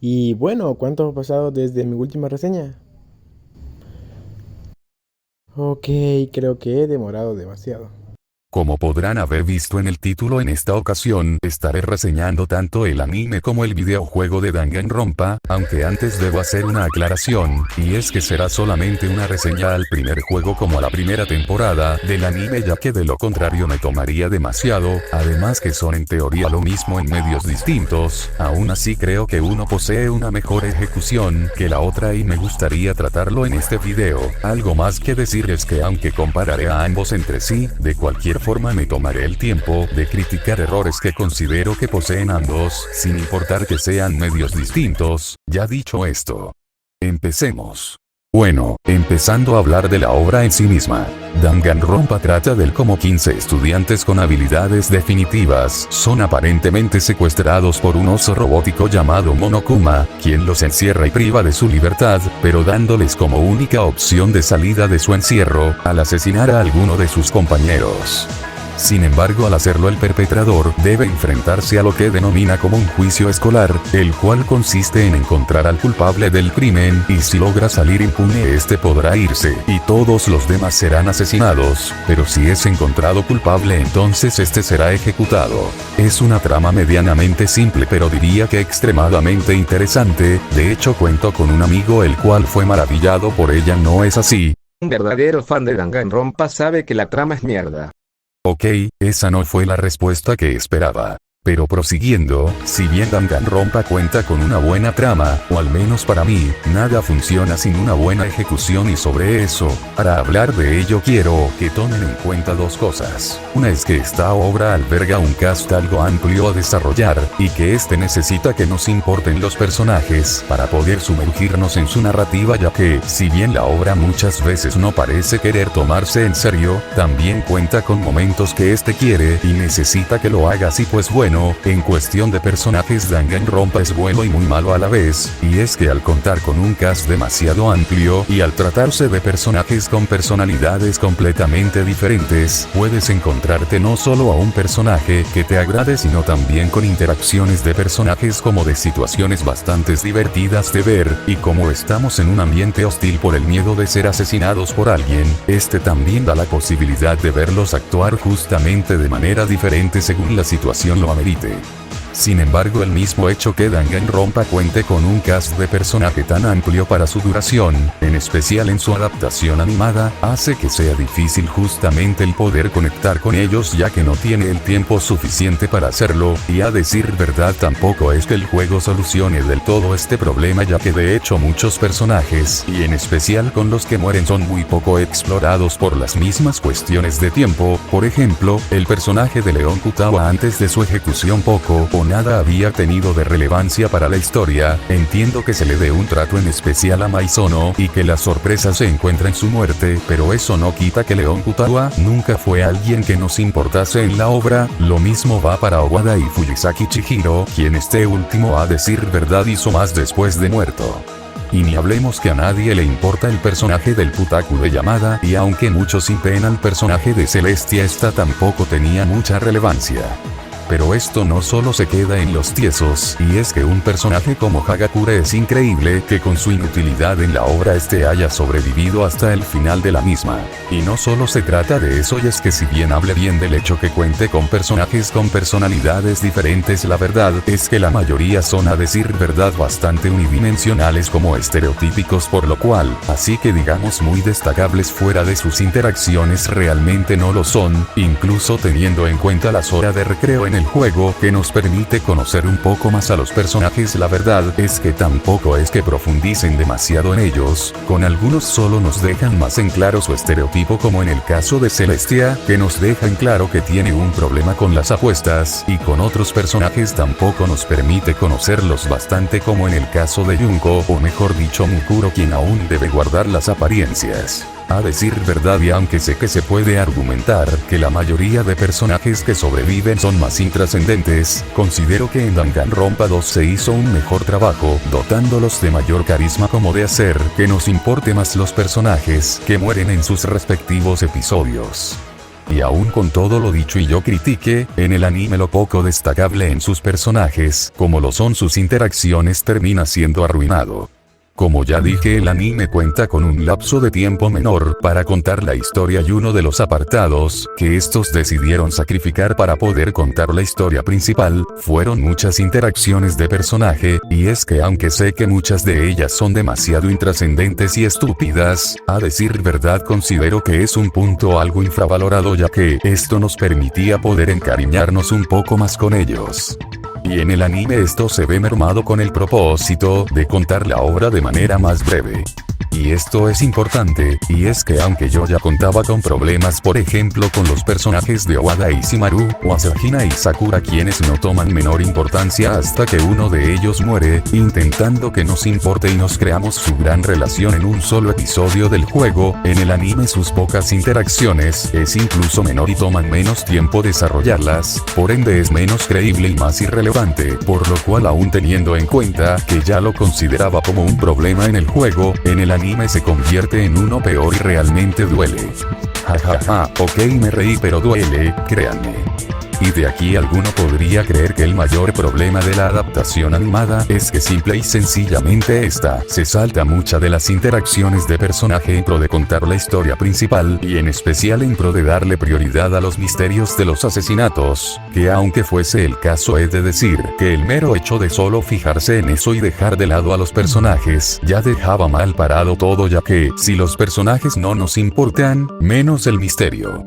Y bueno, ¿cuánto ha pasado desde mi última reseña? Ok, creo que he demorado demasiado. Como podrán haber visto en el título, en esta ocasión estaré reseñando tanto el anime como el videojuego de Danganronpa, aunque antes debo hacer una aclaración, y es que será solamente una reseña al primer juego como a la primera temporada del anime, ya que de lo contrario me tomaría demasiado, además que son en teoría lo mismo en medios distintos. Aún así creo que uno posee una mejor ejecución que la otra y me gustaría tratarlo en este video. Algo más que decir es que aunque compararé a ambos entre sí, de cualquier forma me tomaré el tiempo de criticar errores que considero que poseen ambos, sin importar que sean medios distintos. Ya dicho esto, empecemos. Bueno, empezando a hablar de la obra en sí misma. Danganronpa trata del cómo 15 estudiantes con habilidades definitivas son aparentemente secuestrados por un oso robótico llamado Monokuma, quien los encierra y priva de su libertad, pero dándoles como única opción de salida de su encierro, al asesinar a alguno de sus compañeros. Sin embargo, al hacerlo el perpetrador debe enfrentarse a lo que denomina como un juicio escolar, el cual consiste en encontrar al culpable del crimen, y si logra salir impune este podrá irse, y todos los demás serán asesinados, pero si es encontrado culpable entonces este será ejecutado. Es una trama medianamente simple, pero diría que extremadamente interesante. De hecho, cuento con un amigo el cual fue maravillado por ella. ¿No es así? Un verdadero fan de Danganronpa sabe que la trama es mierda. Ok, esa no fue la respuesta que esperaba. Pero prosiguiendo, si bien Danganronpa cuenta con una buena trama, o al menos para mí, nada funciona sin una buena ejecución, y sobre eso, para hablar de ello quiero que tomen en cuenta dos cosas. Una es que esta obra alberga un cast algo amplio a desarrollar, y que este necesita que nos importen los personajes para poder sumergirnos en su narrativa, ya que, si bien la obra muchas veces no parece querer tomarse en serio, también cuenta con momentos que este quiere y necesita que lo haga así. Pues bueno, en cuestión de personajes, Danganronpa es bueno y muy malo a la vez, y es que al contar con un cast demasiado amplio, y al tratarse de personajes con personalidades completamente diferentes, puedes encontrarte no solo a un personaje que te agrade, sino también con interacciones de personajes como de situaciones bastante divertidas de ver, y como estamos en un ambiente hostil por el miedo de ser asesinados por alguien, este también da la posibilidad de verlos actuar justamente de manera diferente según la situación lo amerite. Sin embargo, el mismo hecho que Danganronpa cuente con un cast de personaje tan amplio para su duración, en especial en su adaptación animada, hace que sea difícil justamente el poder conectar con ellos, ya que no tiene el tiempo suficiente para hacerlo, y a decir verdad tampoco es que el juego solucione del todo este problema, ya que de hecho muchos personajes, y en especial con los que mueren, son muy poco explorados por las mismas cuestiones de tiempo. Por ejemplo, el personaje de Leon Kutawa antes de su ejecución poco o nada había tenido de relevancia para la historia. Entiendo que se le dé un trato en especial a Maizono y que la sorpresa se encuentra en su muerte, pero eso no quita que Leon Kutawa nunca fue alguien que nos importase en la obra. Lo mismo va para Owada y Fuyisaki Chihiro, quien este último a decir verdad hizo más después de muerto. Y ni hablemos que a nadie le importa el personaje del Putaku de Yamada, y aunque muchos impen al personaje de Celestia, esta tampoco tenía mucha relevancia. Pero esto no solo se queda en los tiesos, y es que un personaje como Hagakure es increíble que con su inutilidad en la obra este haya sobrevivido hasta el final de la misma. Y no solo se trata de eso, y es que si bien hable bien del hecho que cuente con personajes con personalidades diferentes, la verdad es que la mayoría son a decir verdad bastante unidimensionales como estereotípicos, por lo cual, así que digamos muy destacables fuera de sus interacciones realmente no lo son, incluso teniendo en cuenta las horas de recreo en el juego que nos permite conocer un poco más a los personajes. La verdad es que tampoco es que profundicen demasiado en ellos, con algunos solo nos dejan más en claro su estereotipo, como en el caso de Celestia, que nos deja en claro que tiene un problema con las apuestas, y con otros personajes tampoco nos permite conocerlos bastante, como en el caso de Junko, o mejor dicho Mukuro, quien aún debe guardar las apariencias. A decir verdad, y aunque sé que se puede argumentar que la mayoría de personajes que sobreviven son más intrascendentes, considero que en Danganronpa 2 se hizo un mejor trabajo, dotándolos de mayor carisma, como de hacer que nos importe más los personajes que mueren en sus respectivos episodios. Y aún con todo lo dicho y yo critique, en el anime lo poco destacable en sus personajes, como lo son sus interacciones, termina siendo arruinado. Como ya dije, el anime cuenta con un lapso de tiempo menor para contar la historia y uno de los apartados que estos decidieron sacrificar para poder contar la historia principal, fueron muchas interacciones de personaje, y es que aunque sé que muchas de ellas son demasiado intrascendentes y estúpidas, a decir verdad considero que es un punto algo infravalorado, ya que esto nos permitía poder encariñarnos un poco más con ellos. Y en el anime esto se ve mermado con el propósito de contar la obra de manera más breve. Y esto es importante, y es que aunque yo ya contaba con problemas por ejemplo con los personajes de Owada y Shimaru, o Asahina y Sakura, quienes no toman menor importancia hasta que uno de ellos muere, intentando que nos importe y nos creamos su gran relación en un solo episodio del juego, en el anime sus pocas interacciones es incluso menor y toman menos tiempo desarrollarlas, por ende es menos creíble y más irrelevante, por lo cual aún teniendo en cuenta que ya lo consideraba como un problema en el juego, en el anime se convierte en uno peor y realmente duele. Jajaja, ok, me reí pero duele, créanme. Y de aquí alguno podría creer que el mayor problema de la adaptación animada es que simple y sencillamente esta se salta muchas de las interacciones de personaje en pro de contar la historia principal y en especial en pro de darle prioridad a los misterios de los asesinatos, que aunque fuese el caso he de decir que el mero hecho de solo fijarse en eso y dejar de lado a los personajes ya dejaba mal parado todo, ya que si los personajes no nos importan, menos el misterio.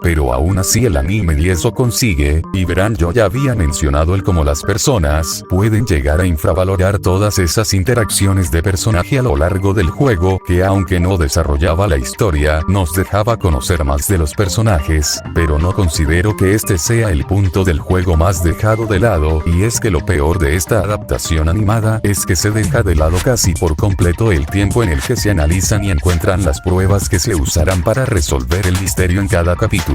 Pero aún así el anime y eso consigue, y verán, yo ya había mencionado el cómo las personas pueden llegar a infravalorar todas esas interacciones de personaje a lo largo del juego, que aunque no desarrollaba la historia, nos dejaba conocer más de los personajes, pero no considero que este sea el punto del juego más dejado de lado, y es que lo peor de esta adaptación animada es que se deja de lado casi por completo el tiempo en el que se analizan y encuentran las pruebas que se usarán para resolver el misterio en cada capítulo.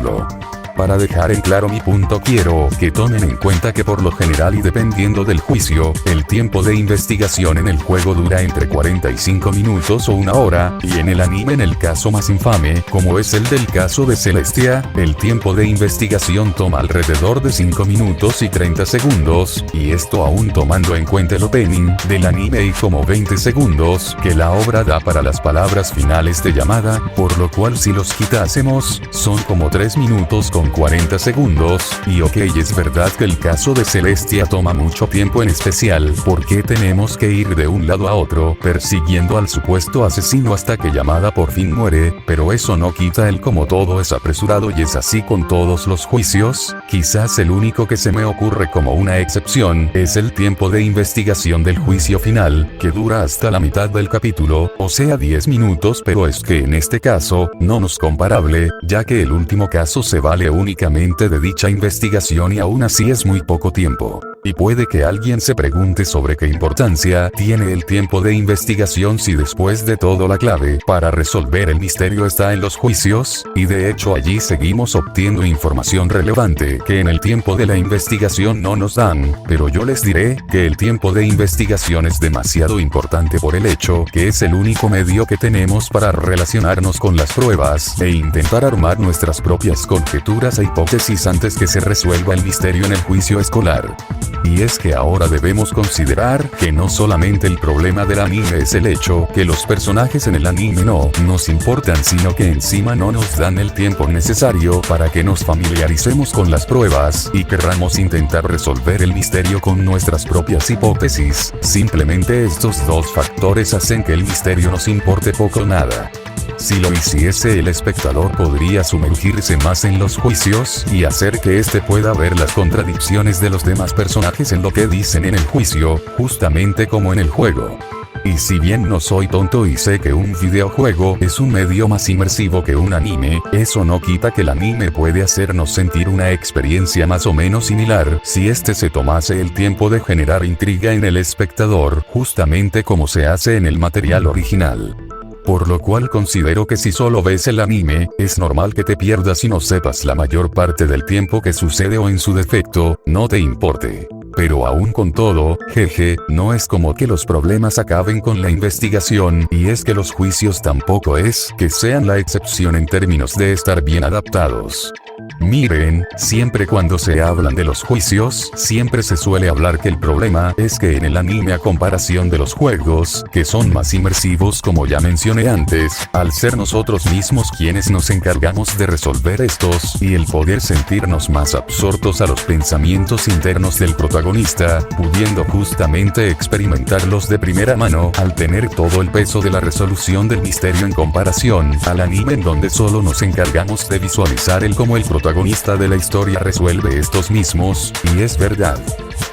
Para dejar en claro mi punto, quiero que tomen en cuenta que por lo general y dependiendo del juicio, el tiempo de investigación en el juego dura entre 45 minutos o una hora, y en el anime, en el caso más infame, como es el del caso de Celestia, el tiempo de investigación toma alrededor de 5 minutos y 30 segundos, y esto aún tomando en cuenta el opening del anime y como 20 segundos que la obra da para las palabras finales de llamada, por lo cual si los quitásemos, son como 3 minutos con 40 segundos, y ok, es verdad que el caso de Celestia toma mucho tiempo, en especial porque tenemos que ir de un lado a otro persiguiendo al supuesto asesino hasta que llamada por fin muere, pero eso no quita el como todo es apresurado y es así con todos los juicios. Quizás el único que se me ocurre como una excepción es el tiempo de investigación del juicio final, que dura hasta la mitad del capítulo, o sea 10 minutos, pero es que en este caso no es comparable, ya que el último caso se vale únicamente de dicha investigación y aún así es muy poco tiempo. Y puede que alguien se pregunte sobre qué importancia tiene el tiempo de investigación si después de todo la clave para resolver el misterio está en los juicios, y de hecho allí seguimos obteniendo información relevante que en el tiempo de la investigación no nos dan, pero yo les diré que el tiempo de investigación es demasiado importante por el hecho que es el único medio que tenemos para relacionarnos con las pruebas e intentar armar nuestras propias conjeturas e hipótesis antes que se resuelva el misterio en el juicio escolar. Y es que ahora debemos considerar que no solamente el problema del anime es el hecho que los personajes en el anime no nos importan, sino que encima no nos dan el tiempo necesario para que nos familiaricemos con las pruebas y querramos intentar resolver el misterio con nuestras propias hipótesis. Simplemente estos dos factores hacen que el misterio nos importe poco o nada. Si lo hiciese, el espectador podría sumergirse más en los juicios y hacer que éste pueda ver las contradicciones de los demás personajes en lo que dicen en el juicio, justamente como en el juego. Y si bien no soy tonto y sé que un videojuego es un medio más inmersivo que un anime, eso no quita que el anime puede hacernos sentir una experiencia más o menos similar si este se tomase el tiempo de generar intriga en el espectador, justamente como se hace en el material original. Por lo cual considero que si solo ves el anime, es normal que te pierdas y no sepas la mayor parte del tiempo que sucede o en su defecto, no te importe. Pero aún con todo, jeje, no es como que los problemas acaben con la investigación, y es que los juicios tampoco es que sean la excepción en términos de estar bien adaptados. Miren, siempre cuando se hablan de los juicios, siempre se suele hablar que el problema es que en el anime a comparación de los juegos, que son más inmersivos como ya mencioné antes, al ser nosotros mismos quienes nos encargamos de resolver estos, y el poder sentirnos más absortos a los pensamientos internos del protagonista, pudiendo justamente experimentarlos de primera mano, al tener todo el peso de la resolución del misterio en comparación al anime en donde solo nos encargamos de visualizar el cómo el protagonista de la historia resuelve estos mismos, y es verdad.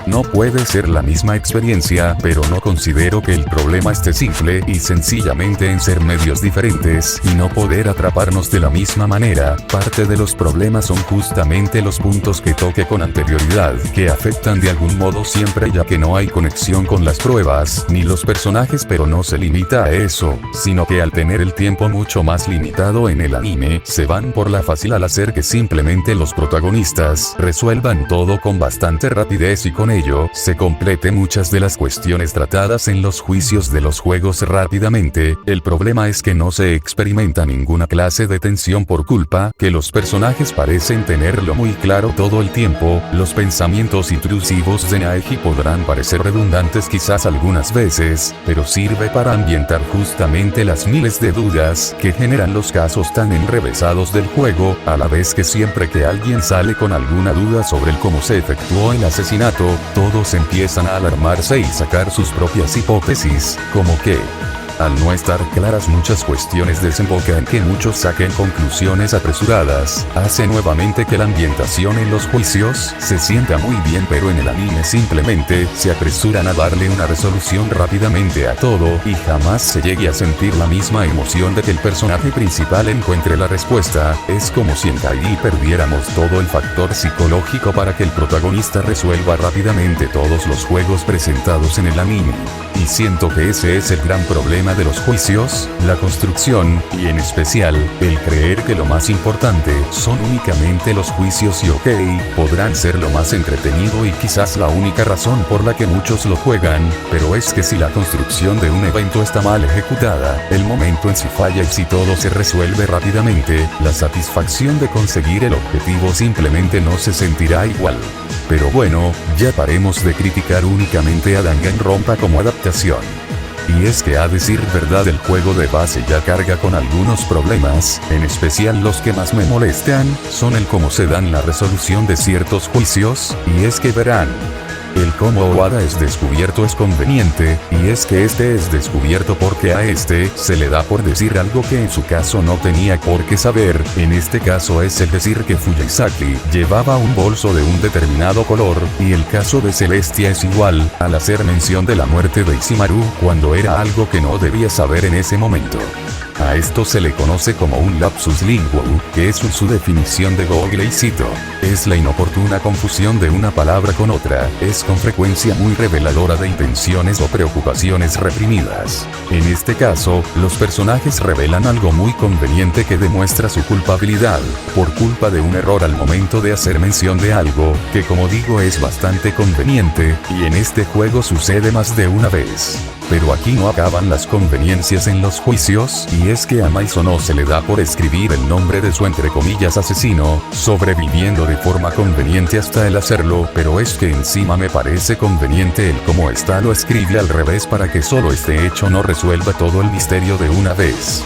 No puede ser la misma experiencia, pero no considero que el problema esté simple y sencillamente en ser medios diferentes y no poder atraparnos de la misma manera. Parte de los problemas son justamente los puntos que toqué con anterioridad, que afectan de algún modo siempre ya que no hay conexión con las pruebas, ni los personajes, pero no se limita a eso, sino que al tener el tiempo mucho más limitado en el anime, se van por la fácil al hacer que simplemente los protagonistas resuelvan todo con bastante rapidez y con ello, se complete muchas de las cuestiones tratadas en los juicios de los juegos rápidamente. El problema es que no se experimenta ninguna clase de tensión por culpa, que los personajes parecen tenerlo muy claro todo el tiempo. Los pensamientos intrusivos de Naegi podrán parecer redundantes quizás algunas veces, pero sirve para ambientar justamente las miles de dudas que generan los casos tan enrevesados del juego, a la vez que siempre que alguien sale con alguna duda sobre el cómo se efectuó el asesinato, todos empiezan a alarmarse y sacar sus propias hipótesis, como que, al no estar claras muchas cuestiones desemboca en que muchos saquen conclusiones apresuradas, hace nuevamente que la ambientación en los juicios se sienta muy bien, pero en el anime simplemente se apresuran a darle una resolución rápidamente a todo y jamás se llegue a sentir la misma emoción de que el personaje principal encuentre la respuesta. Es como si en Kaigi perdiéramos todo el factor psicológico para que el protagonista resuelva rápidamente todos los juegos presentados en el anime. Y siento que ese es el gran problema de los juicios, la construcción, y en especial, el creer que lo más importante son únicamente los juicios y podrán ser lo más entretenido y quizás la única razón por la que muchos lo juegan, pero es que si la construcción de un evento está mal ejecutada, el momento en sí falla y si todo se resuelve rápidamente, la satisfacción de conseguir el objetivo simplemente no se sentirá igual. Pero bueno, ya paremos de criticar únicamente a Danganronpa como adaptación. Y es que a decir verdad el juego de base ya carga con algunos problemas, en especial los que más me molestan, son el cómo se dan la resolución de ciertos juicios, y es que verán. El cómo Owada es descubierto es conveniente, y es que este es descubierto porque a este se le da por decir algo que en su caso no tenía por qué saber. En este caso es el decir que Fuyisaki llevaba un bolso de un determinado color, y el caso de Celestia es igual, al hacer mención de la muerte de Ishimaru, cuando era algo que no debía saber en ese momento. A esto se le conoce como un lapsus linguae, que es su definición de Google y cito. Es la inoportuna confusión de una palabra con otra, es con frecuencia muy reveladora de intenciones o preocupaciones reprimidas. En este caso, los personajes revelan algo muy conveniente que demuestra su culpabilidad, por culpa de un error al momento de hacer mención de algo, que como digo es bastante conveniente, y en este juego sucede más de una vez. Pero aquí no acaban las conveniencias en los juicios, y es que a Maizono se le da por escribir el nombre de su entre comillas asesino, sobreviviendo de forma conveniente hasta el hacerlo, pero es que encima me parece conveniente el cómo está lo escribe al revés para que solo este hecho no resuelva todo el misterio de una vez.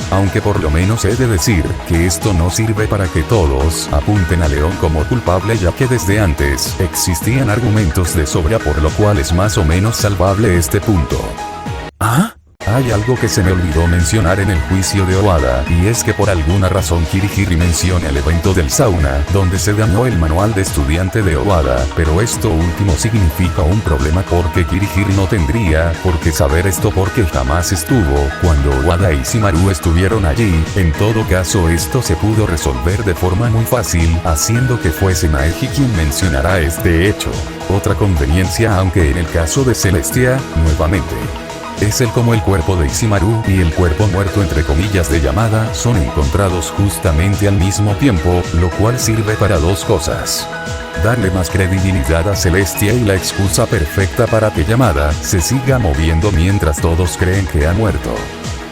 Aunque por lo menos he de decir que esto no sirve para que todos apunten a León como culpable, ya que desde antes existían argumentos de sobra por lo cual es más o menos salvable este punto. ¿Ah? Hay algo que se me olvidó mencionar en el juicio de Owada, y es que por alguna razón Kirihiri menciona el evento del sauna, donde se dañó el manual de estudiante de Owada, pero esto último significa un problema porque Kirihiri no tendría por qué saber esto porque jamás estuvo cuando Owada y Ishimaru estuvieron allí. En todo caso esto se pudo resolver de forma muy fácil, haciendo que fuese Naegi quien mencionara este hecho. Otra conveniencia, aunque en el caso de Celestia, nuevamente. es el como el cuerpo de Ishimaru y el cuerpo muerto entre comillas de Yamada son encontrados justamente al mismo tiempo, lo cual sirve para dos cosas. Darle más credibilidad a Celestia y la excusa perfecta para que Yamada se siga moviendo mientras todos creen que ha muerto.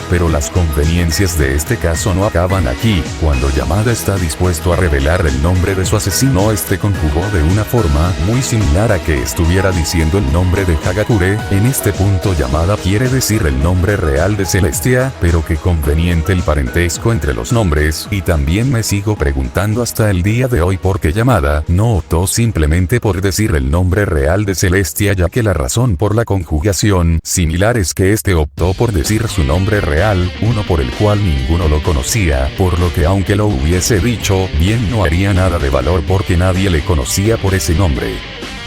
Pero las conveniencias de este caso no acaban aquí. Cuando Yamada está dispuesto a revelar el nombre de su asesino, este conjugó de una forma muy similar a que estuviera diciendo el nombre de Hagakure. En este punto Yamada quiere decir el nombre real de Celestia, pero qué conveniente el parentesco entre los nombres, y también me sigo preguntando hasta el día de hoy por qué Yamada no optó simplemente por decir el nombre real de Celestia, ya que la razón por la conjugación similar es que este optó por decir su nombre real, uno por el cual ninguno lo conocía, por lo que aunque lo hubiese dicho, bien no haría nada de valor porque nadie le conocía por ese nombre.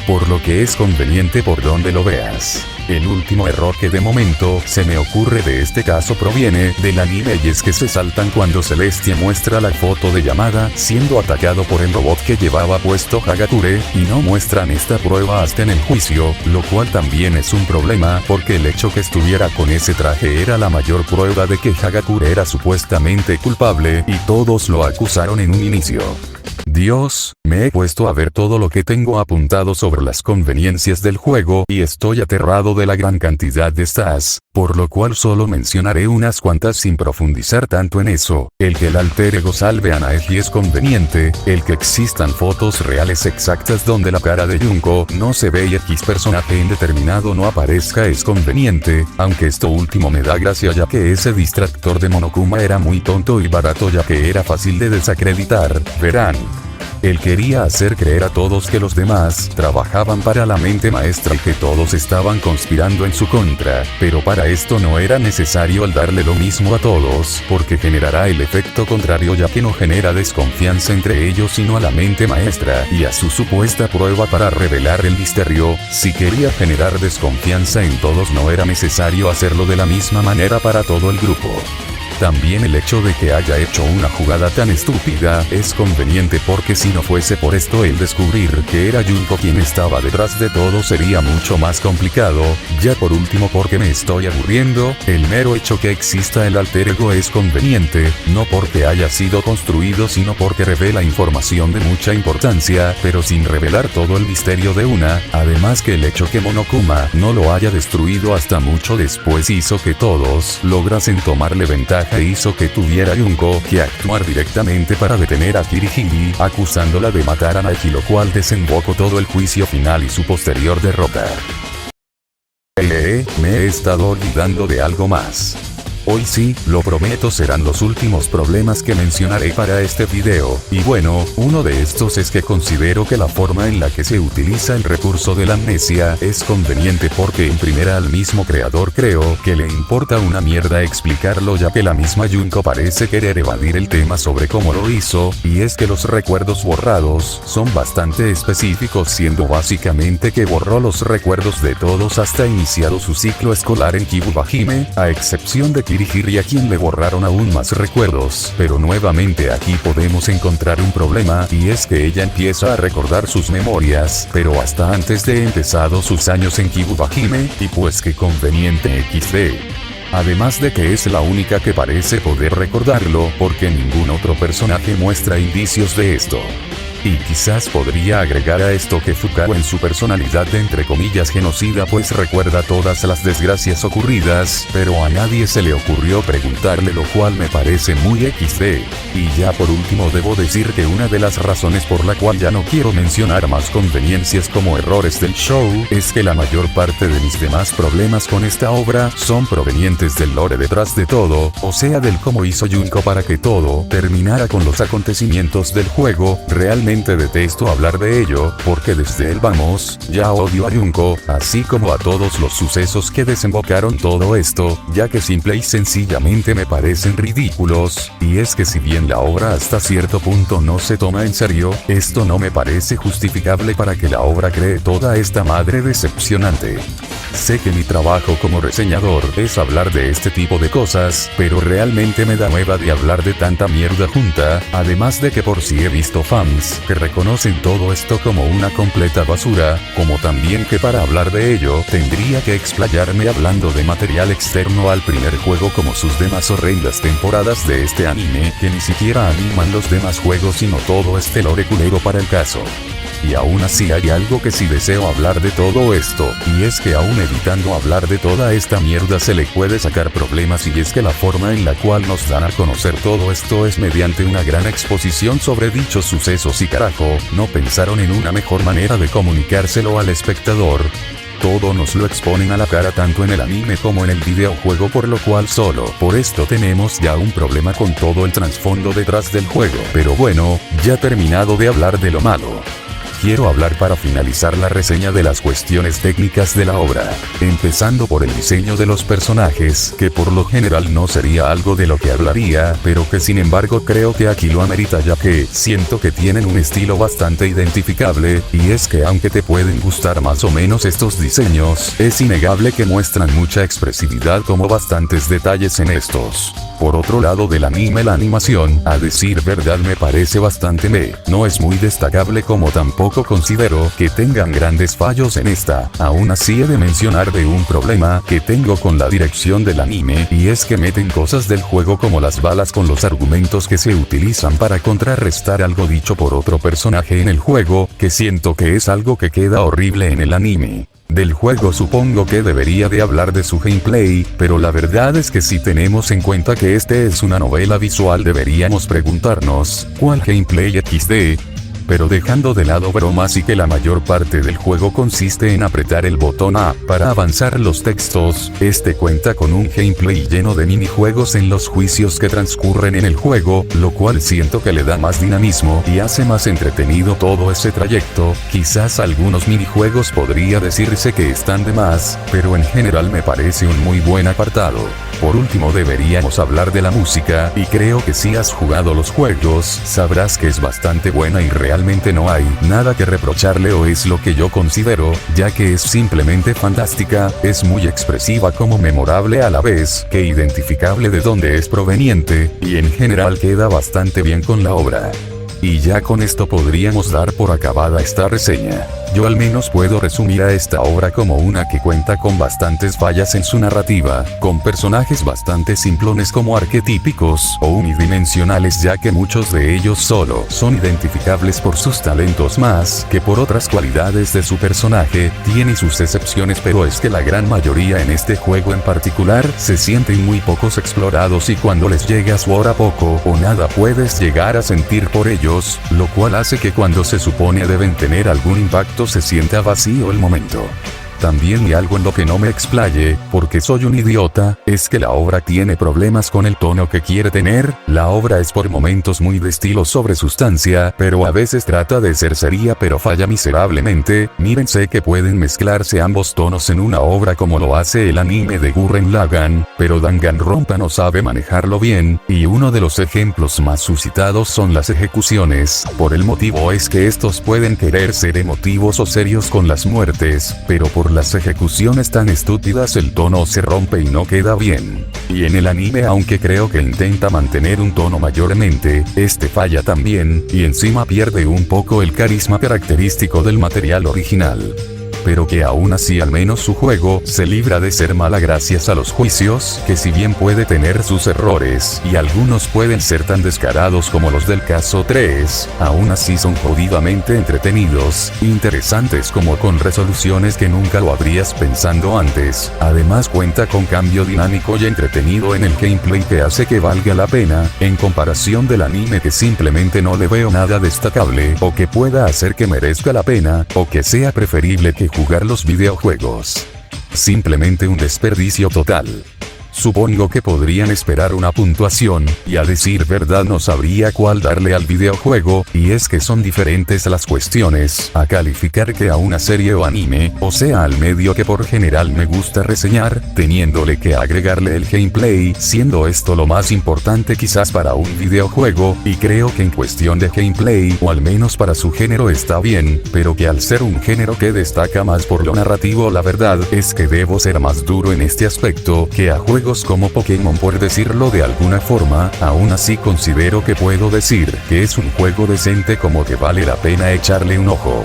Por lo que es conveniente por donde lo veas. El último error que de momento se me ocurre de este caso proviene del anime, y es que se saltan cuando Celestia muestra la foto de Yamada siendo atacado por el robot que llevaba puesto Hagakure, y no muestran esta prueba hasta en el juicio, lo cual también es un problema porque el hecho que estuviera con ese traje era la mayor prueba de que Hagakure era supuestamente culpable y todos lo acusaron en un inicio. Dios, me he puesto a ver todo lo que tengo apuntado sobre las conveniencias del juego y estoy aterrado de la gran cantidad de estas, por lo cual solo mencionaré unas cuantas sin profundizar tanto en eso. El que el alter ego salve a Naegi es conveniente, el que existan fotos reales exactas donde la cara de Junko no se ve y X personaje indeterminado no aparezca es conveniente, aunque esto último me da gracia ya que ese distractor de Monokuma era muy tonto y barato ya que era fácil de desacreditar, verán. Él quería hacer creer a todos que los demás trabajaban para la mente maestra y que todos estaban conspirando en su contra, pero para esto no era necesario el darle lo mismo a todos, porque generará el efecto contrario ya que no genera desconfianza entre ellos sino a la mente maestra y a su supuesta prueba para revelar el misterio. Si quería generar desconfianza en todos no era necesario hacerlo de la misma manera para todo el grupo. También el hecho de que haya hecho una jugada tan estúpida es conveniente porque si no fuese por esto el descubrir que era Junko quien estaba detrás de todo sería mucho más complicado. Ya por último porque me estoy aburriendo, el mero hecho que exista el alter ego es conveniente, no porque haya sido construido sino porque revela información de mucha importancia, pero sin revelar todo el misterio de una, además que el hecho que Monokuma no lo haya destruido hasta mucho después hizo que todos lograsen tomarle ventaja e hizo que tuviera Junko que actuar directamente para detener a Kirihiri, acusándola de matar a Naegi, lo cual desembocó todo el juicio final y su posterior derrota. Me he estado olvidando de algo más. Hoy sí, lo prometo, serán los últimos problemas que mencionaré para este video, y bueno, uno de estos es que considero que la forma en la que se utiliza el recurso de la amnesia es conveniente porque en primera al mismo creador creo que le importa una mierda explicarlo ya que la misma Junko parece querer evadir el tema sobre cómo lo hizo, y es que los recuerdos borrados son bastante específicos siendo básicamente que borró los recuerdos de todos hasta iniciado su ciclo escolar en Kibubahime, a excepción de Kirihiri a quien le borraron aún más recuerdos, pero nuevamente aquí podemos encontrar un problema y es que ella empieza a recordar sus memorias, pero hasta antes de empezado sus años en Kibubahime, y pues que conveniente XD. Además de que es la única que parece poder recordarlo porque ningún otro personaje muestra indicios de esto. Y quizás podría agregar a esto que Fukawa en su personalidad de entre comillas genocida pues recuerda todas las desgracias ocurridas, pero a nadie se le ocurrió preguntarle, lo cual me parece muy XD. Y ya por último debo decir que una de las razones por la cual ya no quiero mencionar más conveniencias como errores del show, es que la mayor parte de mis demás problemas con esta obra son provenientes del lore detrás de todo, o sea del cómo hizo Junko para que todo terminara con los acontecimientos del juego. Realmente detesto hablar de ello, porque desde el vamos, ya odio a Junko, así como a todos los sucesos que desembocaron todo esto, ya que simple y sencillamente me parecen ridículos, y es que si bien la obra hasta cierto punto no se toma en serio, esto no me parece justificable para que la obra cree toda esta madre decepcionante. Sé que mi trabajo como reseñador es hablar de este tipo de cosas, pero realmente me da hueva de hablar de tanta mierda junta, además de que por si he visto fans que reconocen todo esto como una completa basura, como también que para hablar de ello tendría que explayarme hablando de material externo al primer juego como sus demás horrendas temporadas de este anime que ni siquiera animan los demás juegos sino todo este lore culero para el caso. Y aún así hay algo que sí deseo hablar de todo esto, y es que aún evitando hablar de toda esta mierda se le puede sacar problemas, y es que la forma en la cual nos dan a conocer todo esto es mediante una gran exposición sobre dichos sucesos y carajo, ¿no pensaron en una mejor manera de comunicárselo al espectador? Todo nos lo exponen a la cara tanto en el anime como en el videojuego, por lo cual solo por esto tenemos ya un problema con todo el trasfondo detrás del juego. Pero bueno, ya terminado de hablar de lo malo, quiero hablar para finalizar la reseña de las cuestiones técnicas de la obra, empezando por el diseño de los personajes, que por lo general no sería algo de lo que hablaría, pero que sin embargo creo que aquí lo amerita, ya que siento que tienen un estilo bastante identificable, y es que aunque te pueden gustar más o menos estos diseños, es innegable que muestran mucha expresividad como bastantes detalles en estos. Por otro lado del anime, la animación, a decir verdad, me parece bastante no es muy destacable, como tampoco considero que tengan grandes fallos en esta. Aún así he de mencionar de un problema que tengo con la dirección del anime, y es que meten cosas del juego como las balas con los argumentos que se utilizan para contrarrestar algo dicho por otro personaje en el juego, que siento que es algo que queda horrible en el anime. Del juego supongo que debería de hablar de su gameplay, pero la verdad es que si tenemos en cuenta que este es una novela visual deberíamos preguntarnos, ¿cuál gameplay XD? Pero dejando de lado bromas y que la mayor parte del juego consiste en apretar el botón A para avanzar los textos, este cuenta con un gameplay lleno de minijuegos en los juicios que transcurren en el juego, lo cual siento que le da más dinamismo y hace más entretenido todo ese trayecto. Quizás algunos minijuegos podría decirse que están de más, pero en general me parece un muy buen apartado. Por último deberíamos hablar de la música, y creo que si has jugado los juegos, sabrás que es bastante buena y realmente no hay nada que reprocharle, o es lo que yo considero, ya que es simplemente fantástica, es muy expresiva como memorable a la vez que identificable de dónde es proveniente, y en general queda bastante bien con la obra. Y ya con esto podríamos dar por acabada esta reseña. Yo al menos puedo resumir a esta obra como una que cuenta con bastantes fallas en su narrativa, con personajes bastante simplones como arquetípicos o unidimensionales, ya que muchos de ellos solo son identificables por sus talentos más que por otras cualidades de su personaje. Tiene sus excepciones, pero es que la gran mayoría en este juego en particular se sienten muy pocos explorados, y cuando les llega su hora poco o nada puedes llegar a sentir por ellos, lo cual hace que cuando se supone deben tener algún impacto se sienta vacío el momento. También, y algo en lo que no me explaye, porque soy un idiota, es que la obra tiene problemas con el tono que quiere tener. La obra es por momentos muy de estilo sobre sustancia, pero a veces trata de ser seria pero falla miserablemente. Miren, sé que pueden mezclarse ambos tonos en una obra como lo hace el anime de Gurren Lagann, pero Danganronpa no sabe manejarlo bien, y uno de los ejemplos más suscitados son las ejecuciones. Por el motivo es que estos pueden querer ser emotivos o serios con las muertes, pero por las ejecuciones tan estúpidas el tono se rompe y no queda bien. Y en el anime, aunque creo que intenta mantener un tono mayormente, este falla también, y encima pierde un poco el carisma característico del material original. Pero que aún así al menos su juego se libra de ser mala gracias a los juicios, que si bien puede tener sus errores, y algunos pueden ser tan descarados como los del caso 3, aún así son jodidamente entretenidos, interesantes como con resoluciones que nunca lo habrías pensado antes. Además cuenta con cambio dinámico y entretenido en el gameplay que hace que valga la pena, en comparación del anime que simplemente no le veo nada destacable, o que pueda hacer que merezca la pena, o que sea preferible que jugar los videojuegos. Simplemente un desperdicio total. supongo que podrían esperar una puntuación, y a decir verdad no sabría cuál darle al videojuego, y es que son diferentes las cuestiones a calificar que a una serie o anime, o sea al medio que por general me gusta reseñar, teniéndole que agregarle el gameplay, siendo esto lo más importante quizás para un videojuego, y creo que en cuestión de gameplay, o al menos para su género está bien, pero que al ser un género que destaca más por lo narrativo, la verdad es que debo ser más duro en este aspecto que a juegos como Pokémon, por decirlo de alguna forma. Aún así considero que puedo decir que es un juego decente, como que vale la pena echarle un ojo.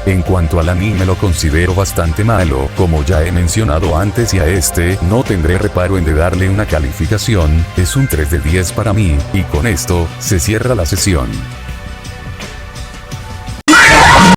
En cuanto al anime lo considero bastante malo, como ya he mencionado antes, y a este no tendré reparo en de darle una calificación, es un 3 de 10 para mí, y con esto se cierra la sesión.